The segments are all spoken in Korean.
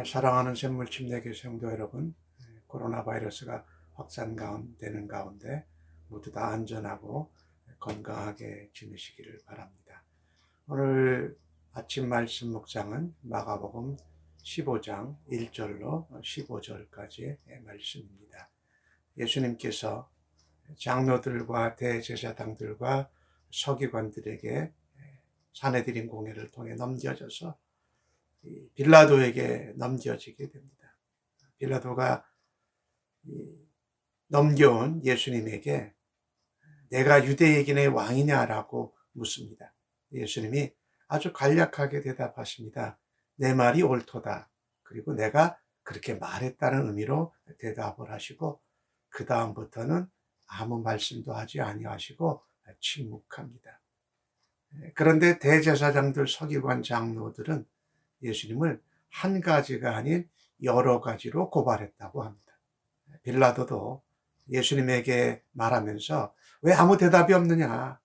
사랑하는 샘물침례교 성도 여러분, 코로나 바이러스가 확산되는 가운데 모두 다 안전하고 건강하게 지내시기를 바랍니다. 오늘 아침 말씀 묵상은 마가복음 15장 1절로 15절까지의 말씀입니다. 예수님께서 장로들과 대제사장들과 서기관들에게 사내들인 공회를 통해 넘겨져서 빌라도에게 넘겨지게 됩니다. 빌라도가 넘겨온 예수님에게 내가 유대인의 왕이냐라고 묻습니다. 예수님이 아주 간략하게 대답하십니다. 내 말이 옳도다. 그리고 내가 그렇게 말했다는 의미로 대답을 하시고 그 다음부터는 아무 말씀도 하지 아니하시고 침묵합니다. 그런데 대제사장들, 서기관, 장로들은 예수님을 한 가지가 아닌 여러 가지로 고발했다고 합니다. 빌라도도 예수님에게 말하면서 왜 아무 대답이 없느냐.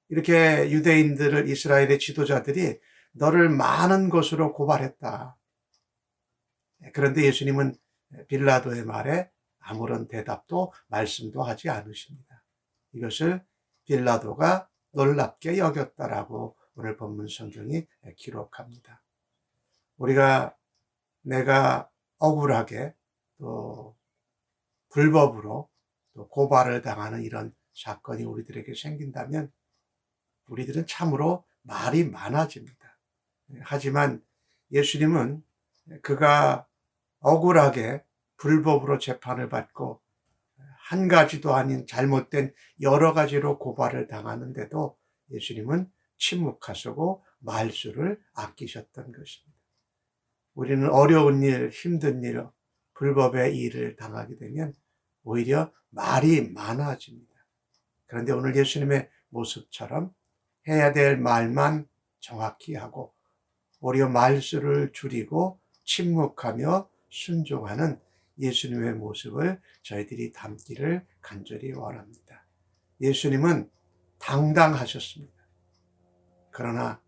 이렇게 유대인들을 이스라엘의 지도자들이 너를 많은 것으로 고발했다. 그런데 예수님은 빌라도의 말에 아무런 대답도 말씀도 하지 않으십니다. 이것을 빌라도가 놀랍게 여겼다라고 오늘 본문 성경이 기록합니다. 우리가 내가 억울하게 또 불법으로 또 고발을 당하는 이런 사건이 우리들에게 생긴다면 우리들은 참으로 말이 많아집니다. 하지만 예수님은 그가 억울하게 불법으로 재판을 받고 한 가지도 아닌 잘못된 여러 가지로 고발을 당하는데도 예수님은 침묵하시고 말수를 아끼셨던 것입니다. 우리는 어려운 일, 힘든 일, 불법의 일을 당하게 되면 오히려 말이 많아집니다. 그런데 오늘 예수님의 모습처럼 해야 될 말만 정확히 하고 오히려 말수를 줄이고 침묵하며 순종하는 예수님의 모습을 저희들이 담기를 간절히 원합니다. 예수님은 당당하셨습니다. 그러나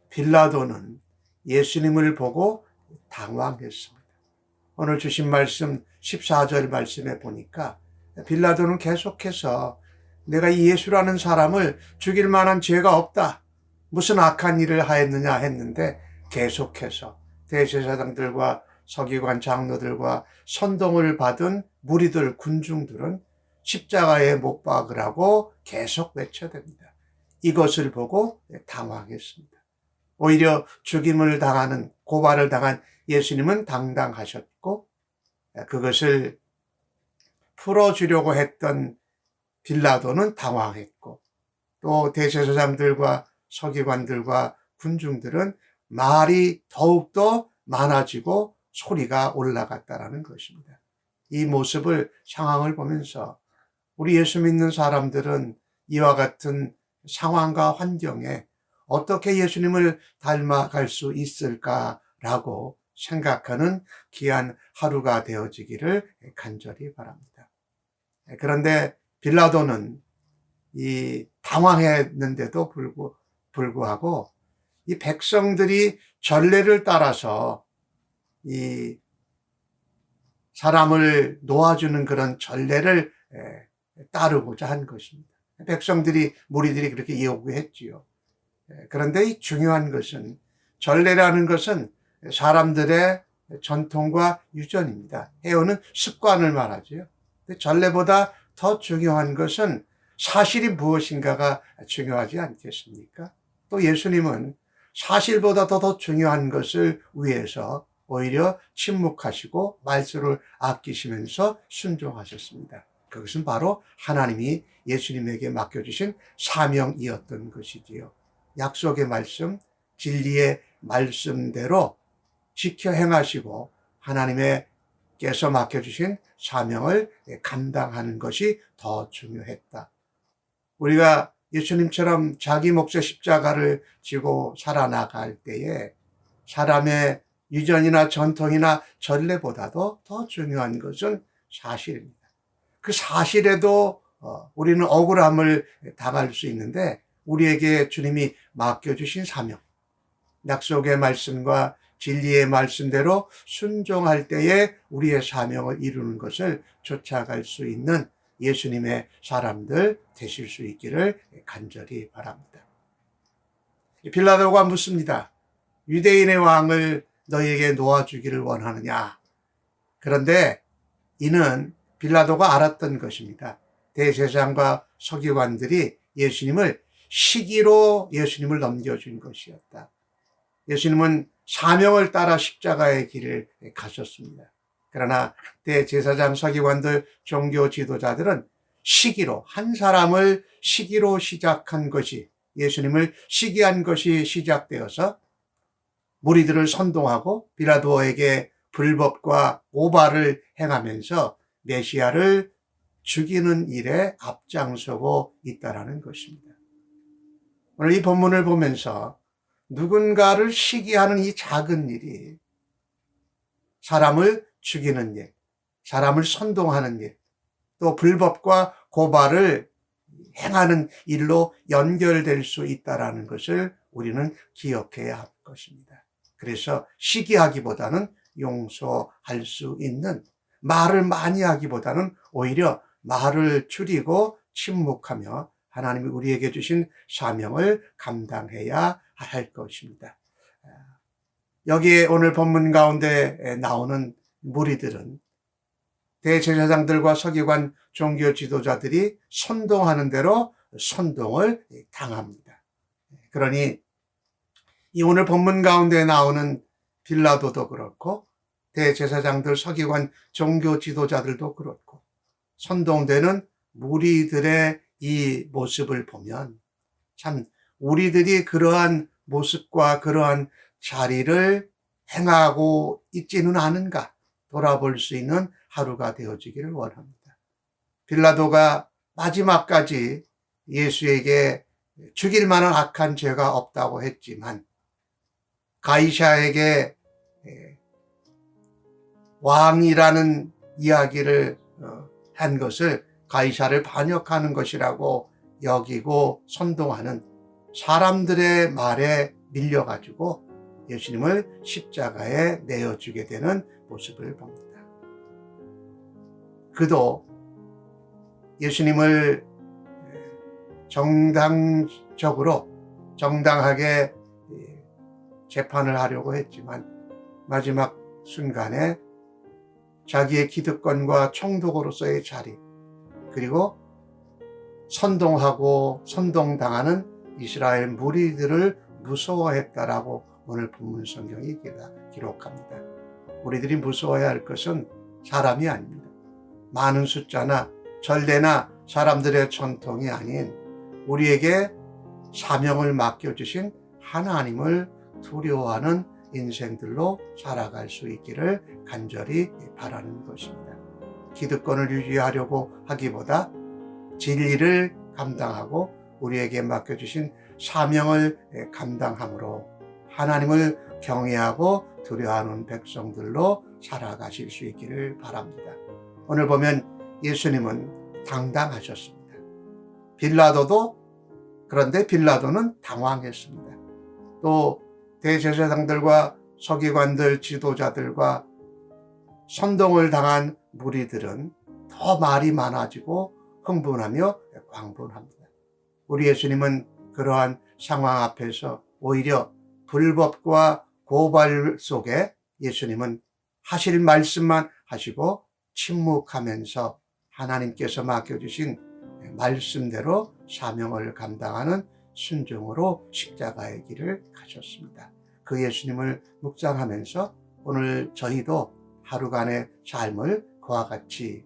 빌라도는 예수님을 보고 당황했습니다. 오늘 주신 말씀 14절 말씀에 보니까 빌라도는 계속해서 내가 이 예수라는 사람을 죽일 만한 죄가 없다. 무슨 악한 일을 하였느냐 했는데 계속해서 대제사장들과 서기관 장로들과 선동을 받은 무리들, 군중들은 십자가에 못 박으라고 계속 외쳐댑니다. 이것을 보고 당황했습니다. 오히려 죽임을 당하는, 고발을 당한 예수님은 당당하셨고 그것을 풀어주려고 했던 빌라도는 당황했고 또 대제사장들과 서기관들과 군중들은 말이 더욱더 많아지고 소리가 올라갔다라는 것입니다. 이 모습을, 상황을 보면서 우리 예수 믿는 사람들은 이와 같은 상황과 환경에 어떻게 예수님을 닮아갈 수 있을까라고 생각하는 귀한 하루가 되어지기를 간절히 바랍니다. 그런데 빌라도는 이 당황했는데도 불구하고 이 백성들이 전례를 따라서 이 사람을 놓아주는 그런 전례를 따르고자 한 것입니다. 백성들이, 무리들이 그렇게 요구했지요. 그런데 이 중요한 것은, 전례라는 것은 사람들의 전통과 유전입니다. 해오는 습관을 말하죠. 전례보다 더 중요한 것은 사실이 무엇인가가 중요하지 않겠습니까? 또 예수님은 사실보다 더 중요한 것을 위해서 오히려 침묵하시고 말수를 아끼시면서 순종하셨습니다. 그것은 바로 하나님이 예수님에게 맡겨주신 사명이었던 것이지요. 약속의 말씀, 진리의 말씀대로 지켜 행하시고 하나님께서 맡겨주신 사명을 감당하는 것이 더 중요했다. 우리가 예수님처럼 자기 몫의 십자가를 지고 살아나갈 때에 사람의 유전이나 전통이나 전례보다도 더 중요한 것은 사실입니다. 그 사실에도 우리는 억울함을 당할 수 있는데 우리에게 주님이 맡겨주신 사명, 약속의 말씀과 진리의 말씀대로 순종할 때에 우리의 사명을 이루는 것을 쫓아갈 수 있는 예수님의 사람들 되실 수 있기를 간절히 바랍니다. 빌라도가 묻습니다. 유대인의 왕을 너희에게 놓아주기를 원하느냐? 그런데 이는 빌라도가 알았던 것입니다. 대제사장과 서기관들이 시기로 예수님을 넘겨준 것이었다. 예수님은 사명을 따라 십자가의 길을 가셨습니다. 그러나 대제사장, 서기관들, 종교 지도자들은 한 사람을 시기로 시작한 것이, 예수님을 시기한 것이 시작되어서 무리들을 선동하고 빌라도에게 불법과 오발을 행하면서 메시아를 죽이는 일에 앞장서고 있다는 것입니다. 오늘 이 본문을 보면서 누군가를 시기하는 이 작은 일이 사람을 죽이는 일, 사람을 선동하는 일, 또 불법과 고발을 행하는 일로 연결될 수 있다는 것을 우리는 기억해야 할 것입니다. 그래서 시기하기보다는 용서할 수 있는, 말을 많이 하기보다는 오히려 말을 줄이고 침묵하며 하나님이 우리에게 주신 사명을 감당해야 할 것입니다. 여기에 오늘 본문 가운데 나오는 무리들은 대제사장들과 서기관, 종교 지도자들이 선동하는 대로 선동을 당합니다. 그러니 이 오늘 본문 가운데 나오는 빌라도도 그렇고 대제사장들, 서기관, 종교 지도자들도 그렇고 선동되는 무리들의 이 모습을 보면 참 우리들이 그러한 모습과 그러한 자리를 행하고 있지는 않은가 돌아볼 수 있는 하루가 되어지기를 원합니다. 빌라도가 마지막까지 예수에게 죽일 만한 악한 죄가 없다고 했지만 가이사에게 왕이라는 이야기를 한 것을 가이사를 반역하는 것이라고 여기고 선동하는 사람들의 말에 밀려가지고 예수님을 십자가에 내어주게 되는 모습을 봅니다. 그도 예수님을 정당하게 재판을 하려고 했지만 마지막 순간에 자기의 기득권과 총독으로서의 자리, 그리고 선동하고 선동당하는 이스라엘 무리들을 무서워했다라고 오늘 본문 성경이 기록합니다. 우리들이 무서워해야 할 것은 사람이 아닙니다. 많은 숫자나 전례나 사람들의 전통이 아닌 우리에게 사명을 맡겨주신 하나님을 두려워하는 인생들로 살아갈 수 있기를 간절히 바라는 것입니다. 기득권을 유지하려고 하기보다 진리를 감당하고 우리에게 맡겨주신 사명을 감당함으로 하나님을 경외하고 두려워하는 백성들로 살아가실 수 있기를 바랍니다. 오늘 보면 예수님은 당당하셨습니다. 그런데 빌라도는 당황했습니다. 또 대제사장들과 서기관들, 지도자들과 선동을 당한 무리들은 더 말이 많아지고 흥분하며 광분합니다. 우리 예수님은 그러한 상황 앞에서 오히려 불법과 고발 속에 예수님은 하실 말씀만 하시고 침묵하면서 하나님께서 맡겨주신 말씀대로 사명을 감당하는 순종으로 십자가의 길을 가셨습니다. 그 예수님을 묵상하면서 오늘 저희도 하루간의 삶을 그와 같이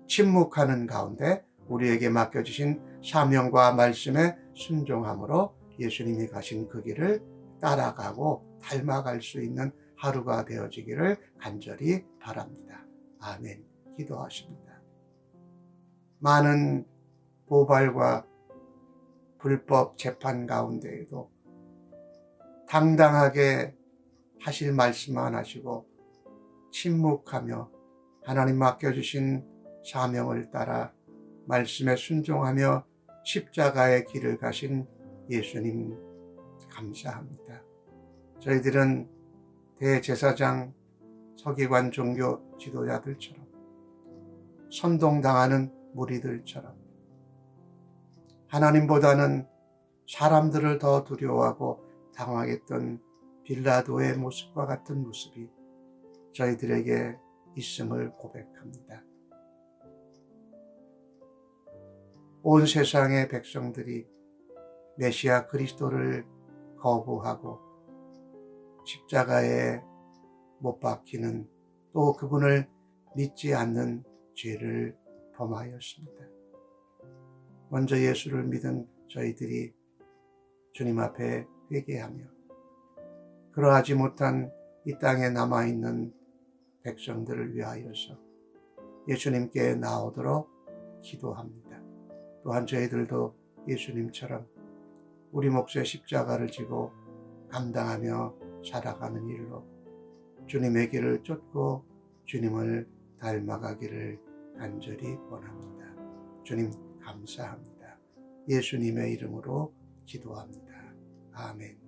침묵하는 가운데 우리에게 맡겨주신 사명과 말씀에 순종함으로 예수님이 가신 그 길을 따라가고 닮아갈 수 있는 하루가 되어지기를 간절히 바랍니다. 아멘. 기도하십니다. 많은 고발과 불법 재판 가운데에도 당당하게 하실 말씀만 하시고 침묵하며 하나님 맡겨주신 사명을 따라 말씀에 순종하며 십자가의 길을 가신 예수님 감사합니다. 저희들은 대제사장, 서기관 종교 지도자들처럼 선동당하는 무리들처럼 하나님보다는 사람들을 더 두려워하고 당황했던 빌라도의 모습과 같은 모습이 저희들에게 있음을 고백합니다. 온 세상의 백성들이 메시아 그리스도를 거부하고 십자가에 못 박히는, 또 그분을 믿지 않는 죄를 범하였습니다. 먼저 예수를 믿은 저희들이 주님 앞에 회개하며 그러하지 못한 이 땅에 남아있는 백성들을 위하여서 예수님께 나오도록 기도합니다. 또한 저희들도 예수님처럼 우리 몫의 십자가를 지고 감당하며 살아가는 일로 주님의 길을 쫓고 주님을 닮아가기를 간절히 원합니다. 주님 감사합니다. 예수님의 이름으로 기도합니다. 아멘.